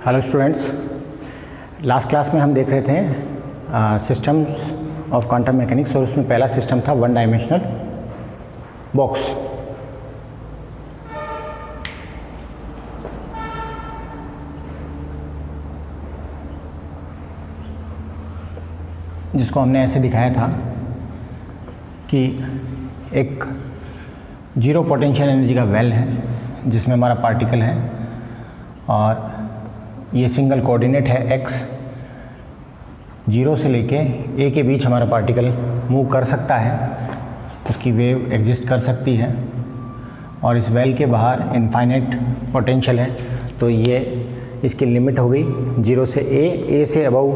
Hello students, last class में हम देख रहे थे सिस्टम्स ऑफ क्वांटम मैकेनिक्स और उसमें पहला सिस्टम था वन डायमेंशनल बॉक्स। जिसको हमने ऐसे दिखाया था कि एक जीरो पोटेंशियल एनर्जी का वेल है जिसमें हमारा पार्टिकल है और ये सिंगल कोऑर्डिनेट है x, जीरो से लेके a के बीच हमारा पार्टिकल मूव कर सकता है, उसकी वेव एग्जिस्ट कर सकती है और इस वेल के बाहर इनफाइनाइट पोटेंशियल है। तो ये इसकी लिमिट हो गई जीरो से a से अबव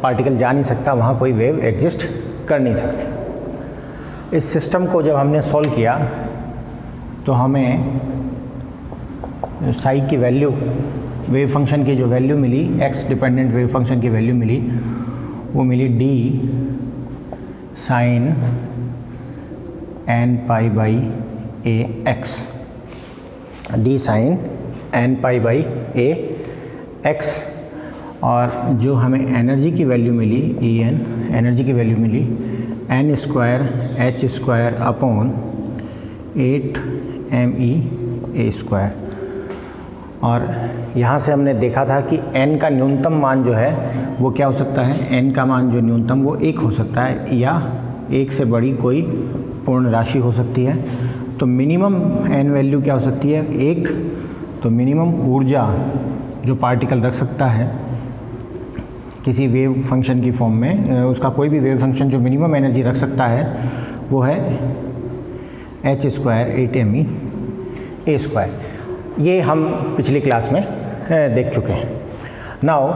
पार्टिकल जा नहीं सकता, वहाँ कोई वेव एग्जिस्ट कर नहीं सकती। इस सिस्टम को जब हमने सॉल्व किया तो हमें साई की वैल्यू, वेव फंक्शन की जो वैल्यू मिली, x डिपेंडेंट वेव फंक्शन की वैल्यू मिली, वो मिली d sine n pi by a x, d sine n pi by a x। और जो हमें एनर्जी की वैल्यू मिली, एनर्जी की वैल्यू मिली n square h square upon 8 me a square. और यहाँ से हमने देखा था कि n का न्यूनतम मान जो है वो क्या हो सकता है, n का मान जो न्यूनतम वो 1 हो सकता है या 1 से बड़ी कोई पूर्ण राशि हो सकती है। तो मिनिमम n वैल्यू क्या हो सकती है, 1। तो मिनिमम ऊर्जा जो पार्टिकल रख सकता है किसी वेव फंक्शन की फॉर्म में, उसका कोई भी वेव फंक्शन जो मिनिमम एनर्जी रख सकता है वो है h square 8me a square. ये हम पिछली क्लास में देख चुके हैं। नाउ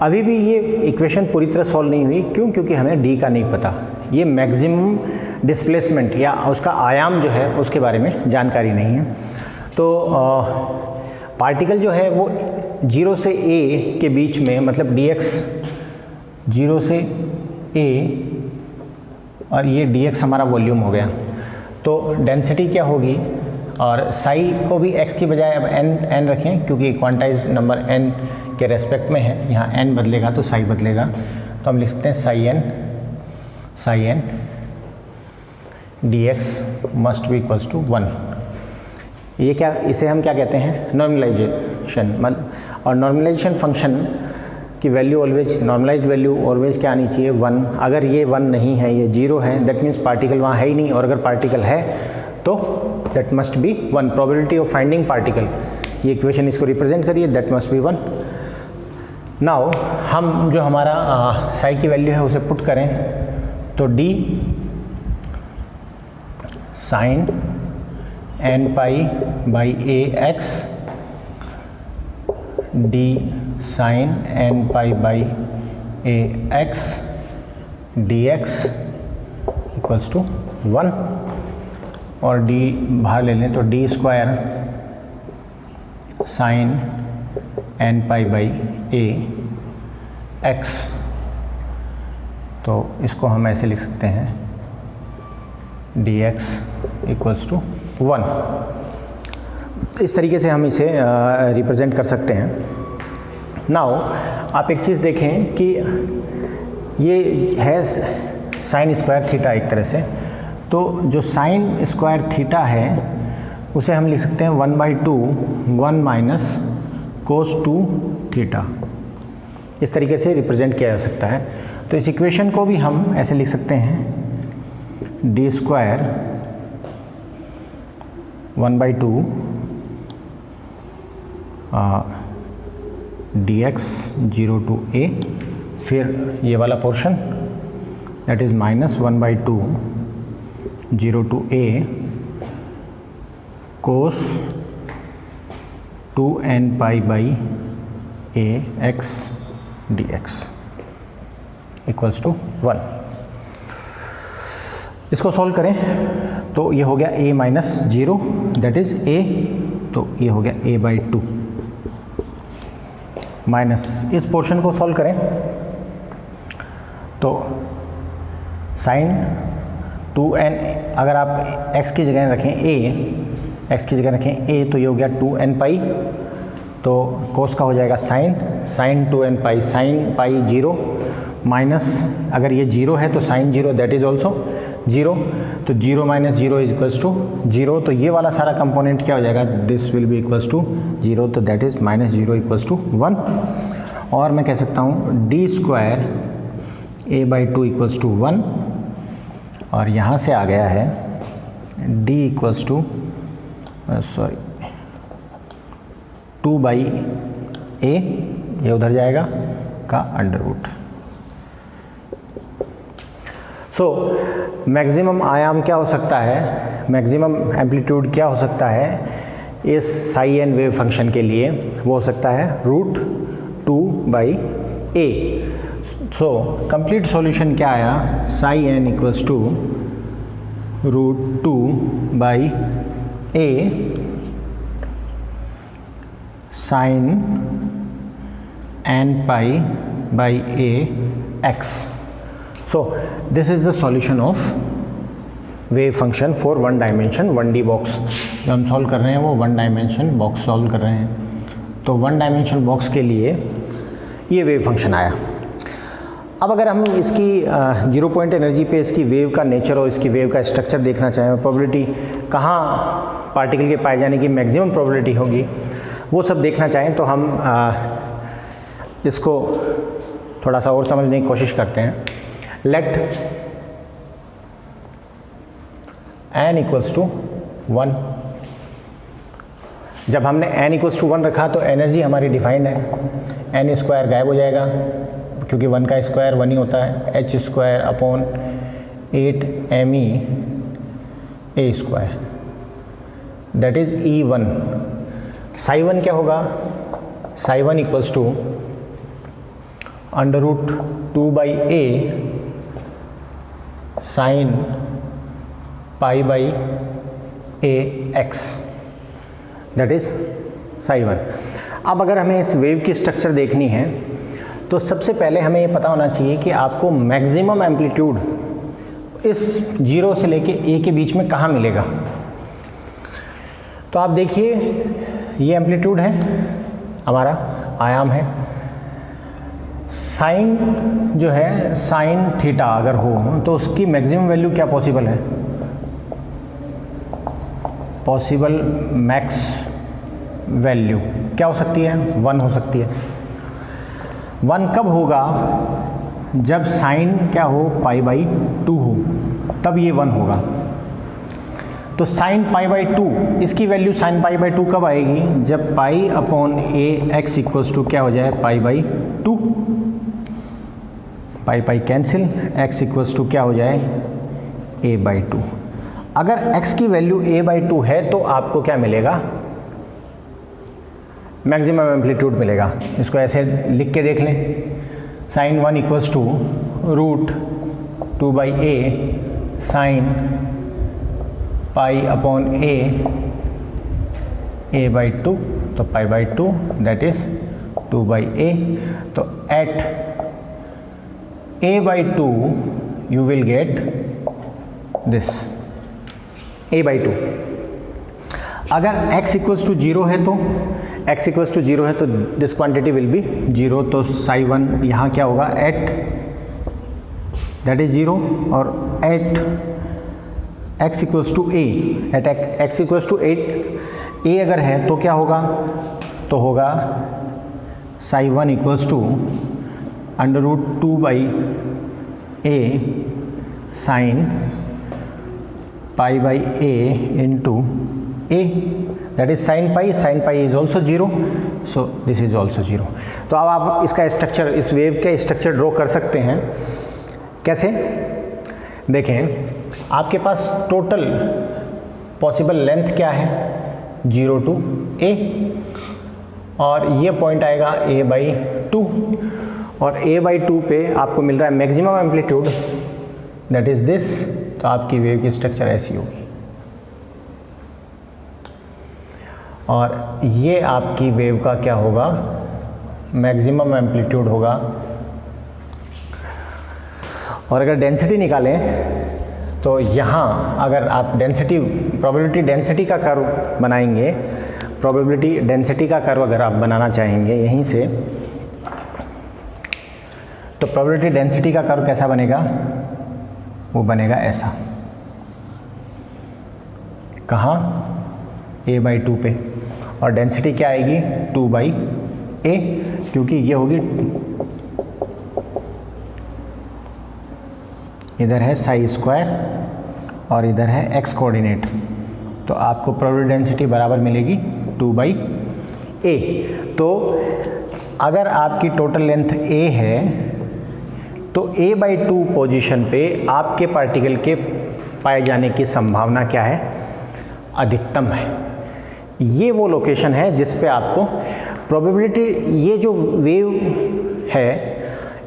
अभी भी ये इक्वेशन पूरी तरह सॉल्व नहीं हुई। क्यों? क्योंकि हमें डी का नहीं पता, ये मैक्सिमम डिस्प्लेसमेंट या उसका आयाम जो है उसके बारे में जानकारी नहीं है। तो पार्टिकल जो है वो जीरो से ए के बीच में, मतलब dx जीरो से a और ये dx हमारा वॉल्यूम हो गया। तो डेंसिटी क्या होगी, और साई को भी x की बजाय अब n रखें क्योंकि क्वांटाइज नंबर n के रेस्पेक्ट में है, यहाँ n बदलेगा तो साई बदलेगा। तो हम लिख सकते हैं psi n dx must be equals to 1। ये क्या, इसे हम क्या कहते हैं, नॉर्मलाइजेशन। और नॉर्मलाइजेशन फंक्शन की value always, normalized value always क्या आनी चाहिए, 1। अगर ये 1 नहीं है, ये 0 है, दैट मीन्स पार्टिकल वहाँ है ही नहीं। और अगर पार्टिकल है तो that must be 1। Probability of finding particle, ये इक्वेशन इसको रिप्रेजेंट करिए, दैट मस्ट बी 1। नाउ हम जो हमारा साई की वैल्यू है उसे पुट करें तो d sine n pi by a x, d sine n pi by a x dx equals to 1। और d बाहर ले लें तो d square sine n pi by a x। तो इसको हम ऐसे लिख सकते हैं dx इक्वल्स टू 1। इस तरीके से हम इसे रिप्रेजेंट कर सकते हैं। नाउ आप एक चीज़ देखें कि ये है साइन स्क्वायर थीटा एक तरह से। तो जो साइन स्क्वायर थीटा है उसे हम लिख सकते हैं 1/2 1 माइनस कोस 2 थीटा। इस तरीके से रिप्रेजेंट किया जा सकता है। तो इस इक्वेशन को भी हम ऐसे लिख सकते हैं d square 1/2 dx 0 to a, फिर ये वाला portion that is minus 1/2 0 to a cos 2n pi by a x dx equals to 1। इसको सॉल्व करें तो ये हो गया a minus 0 that is a, तो ये हो गया a/2 माइनस, इस पोर्शन को सॉल्व करें तो साइन 2n, अगर आप x की जगह रखें a, x की जगह रखें a, तो ये हो गया 2n पाई। तो कोस का हो जाएगा साइन 2n पाई, साइन पाई 0 माइनस, अगर ये 0 है तो साइन 0 दैट इज ऑल्सो 0, तो 0 माइनस 0 इज इक्वल्स टू 0, तो ये वाला सारा कंपोनेंट क्या हो जाएगा, this will be equals to 0, तो that is minus 0 equals to 1। और मैं कह सकता हूँ D square a/2 equals to 1, और यहाँ से आ गया है d इक्वल्स टू 2/a, ये उधर जाएगा का अंडर रूट। सो मैक्सिमम आयाम क्या हो सकता है, मैक्सिमम एम्पलीट्यूड क्या हो सकता है इस साई एन वेव फंक्शन के लिए, वो हो सकता है √2/a। सो कंप्लीट सॉल्यूशन क्या आया, psi n equals to √2/a sine n/a x। So this is the solution of wave function for one dimension 1D box। जो हम सॉल्व कर रहे हैं वो वन डायमेंशन बॉक्स सॉल्व कर रहे हैं, तो वन डायमेंशन बॉक्स के लिए ये वेव फंक्शन आया। अब अगर हम इसकी 0 पॉइंट एनर्जी पे इसकी वेव का नेचर और इसकी वेव का स्ट्रक्चर देखना चाहें, प्रोबेबिलिटी कहाँ पार्टिकल के पाए जाने की मैक्सिमम प्रोबेबिलिटी होगी, वो सब देखना चाहें, तो हम इसको थोड़ा सा और समझने की कोशिश करते हैं। लेट n इक्वल्स टू 1, जब हमने n इक्वल्स टू 1 रखा तो एनर्जी हमारी डिफाइंड है, n स्क्वायर गायब हो जाएगा क्योंकि 1 का स्क्वायर 1 ही होता है, h square upon 8me a square that is E1। Psi 1 क्या होगा, psi 1 equals to √2/a sine π/a x that is psi 1। अब अगर हमें इस वेव की स्ट्रक्चर देखनी है तो सबसे पहले हमें ये पता होना चाहिए कि आपको मैक्सिमम एम्पलीट्यूड इस 0 से लेके a के बीच में कहाँ मिलेगा। तो आप देखिए ये एम्पलीट्यूड है हमारा, आयाम है, साइन जो है साइन थीटा अगर हो तो उसकी मैक्सिमम वैल्यू क्या पॉसिबल है, पॉसिबल मैक्स वैल्यू क्या हो सकती है, 1 हो सकती है। 1 कब होगा, जब साइन क्या हो π/2 हो, तब ये 1 होगा। तो साइन π/2 इसकी वैल्यू साइन π/2 कब आएगी, जब π/a x इक्वल्स टू क्या हो जाए π/2, pi cancel, x equals to क्या हो जाए a/2। अगर x की वैल्यू a/2 है तो आपको क्या मिलेगा, मैक्सिमम एम्पलीट्यूड मिलेगा। इसको ऐसे लिख के देख लें, sign 1 equals to √2/a sine π/a a/2, तो π/2 दैट इज 2/a। तो eight a/2 you will get this a/2। अगर x इक्वल्स टू 0 है तो x इक्वल्स टू 0 है तो दिस क्वांटिटी विल बी 0, तो साई 1 यहाँ क्या होगा एट दैट इज 0, और at x equals to a, at x equals to 8 a अगर है तो क्या होगा, तो होगा psi 1 equals to √2/a sine π/a into a that is sine pi is also 0, so this is also 0। तो अब आप इसका स्ट्रक्चर, इस वेव का स्ट्रक्चर ड्रॉ कर सकते हैं। कैसे, देखें आपके पास टोटल पॉसिबल लेंथ क्या है 0 to a, और ये पॉइंट आएगा a/2, और a/2 पे आपको मिल रहा है maximum amplitude that is this, तो आपकी वेव की स्ट्रक्चर ऐसी होगी। और ये आपकी वेव का क्या होगा, मैक्सिमम एम्पलीट्यूड होगा। और अगर डेंसिटी निकालें तो यहाँ अगर आप डेंसिटी, प्रोबेबिलिटी डेंसिटी का कर्व बनाएंगे, प्रोबेबिलिटी डेंसिटी का कर्व अगर आप बनाना चाहेंगे यहीं से, तो प्रोबेबिलिटी डेंसिटी का कर्व कैसा बनेगा, वो बनेगा ऐसा, कहाँ, a/2 पे, और डेंसिटी क्या आएगी 2/a, क्योंकि ये होगी, इधर है साई स्क्वायर और इधर है x कोऑर्डिनेट, तो आपको प्रोबेबिलिटी डेंसिटी बराबर मिलेगी 2/a। तो अगर आपकी टोटल लेंथ a है तो a/2 पोजीशन पे आपके पार्टिकल के पाए जाने की संभावना क्या है, अधिकतम है। ये वो लोकेशन है जिस पे आपको प्रोबेबिलिटी, ये जो वेव है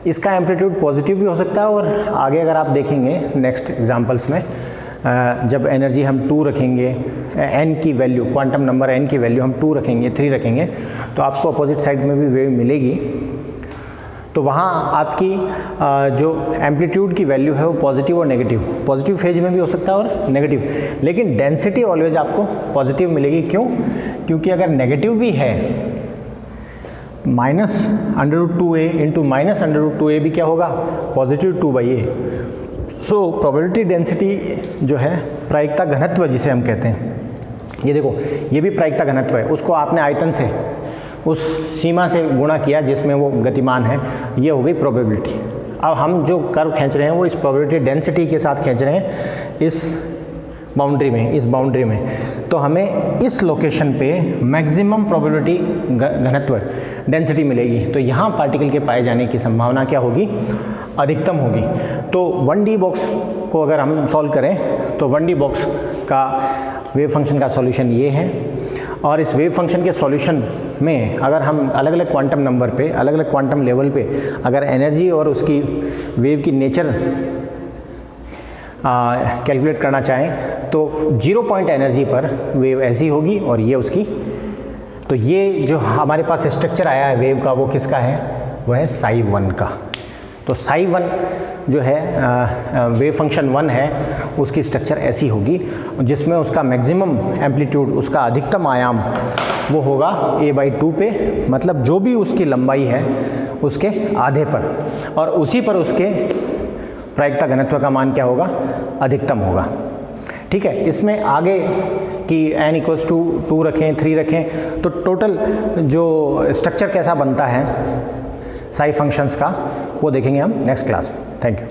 इसका एम्पलीट्यूड पॉजिटिव भी हो सकता है, और आगे अगर आप देखेंगे नेक्स्ट एग्जांपल्स में जब एनर्जी हम 2 रखेंगे, n की वैल्यू, क्वांटम नंबर n की वैल्यू हम 2 रखेंगे, 3 रखेंगे, तो आपको अपोजिट साइड में भी वेव मिलेगी, तो वहाँ आपकी जो एम्पलीट्यूड की वैल्यू है वो पॉजिटिव और नेगेटिव, पॉजिटिव फेज में भी हो सकता है और नेगेटिव, लेकिन डेंसिटी ऑलवेज आपको पॉजिटिव मिलेगी। क्यों? क्योंकि अगर नेगेटिव भी है, -√2a इंटू -√2a भी क्या होगा, positive 2/a। So probability density जो है, प्रायिकता घनत्व जिसे हम कहते हैं, ये देखो ये भी प्रायिकता घनत्व है, उसको आपने आयतन से, उस सीमा से गुणा किया जिसमें वो गतिमान है, ये हो गई प्रोबेबिलिटी। अब हम जो कर्व खींच रहे हैं वो इस प्रोबेबिलिटी डेंसिटी के साथ खींच रहे हैं, इस बाउंड्री में, इस बाउंड्री में, तो हमें इस लोकेशन पे मैक्सिमम प्रोबेबिलिटी घनत्व डेंसिटी मिलेगी, तो यहाँ पार्टिकल के पाए जाने की संभावना क्या होगी, अधिकतम होगी। तो 1D बॉक्स को अगर हम सॉल्व करें तो 1D बॉक्स का वेव फंक्शन का सॉल्यूशन ये है, और इस वेव फंक्शन के सॉल्यूशन में अगर हम अलग अलग क्वांटम नंबर पे, अलग अलग क्वांटम लेवल पे अगर एनर्जी और उसकी वेव की नेचर कैलकुलेट करना चाहें तो 0 पॉइंट एनर्जी पर वेव ऐसी होगी और ये उसकी, तो ये जो हमारे पास स्ट्रक्चर आया है वेव का, वो किसका है, वो है साई1 का। तो साई1 जो है वेव फंक्शन 1 है, उसकी स्ट्रक्चर ऐसी होगी जिसमें उसका मैक्सिमम एम्पलीट्यूड, उसका अधिकतम आयाम वो होगा a/2 पे, मतलब जो भी उसकी लंबाई है उसके आधे पर, और उसी पर उसके प्रायिकता घनत्व का मान क्या होगा, अधिकतम होगा। ठीक है, इसमें आगे कि n=2 रखें, 3 रखें, तो टोटल जो स्ट्रक्चर कैसा बनता है साई फंक्शंस का, वो देखेंगे हम नेक्स्ट क्लास में। Thank you.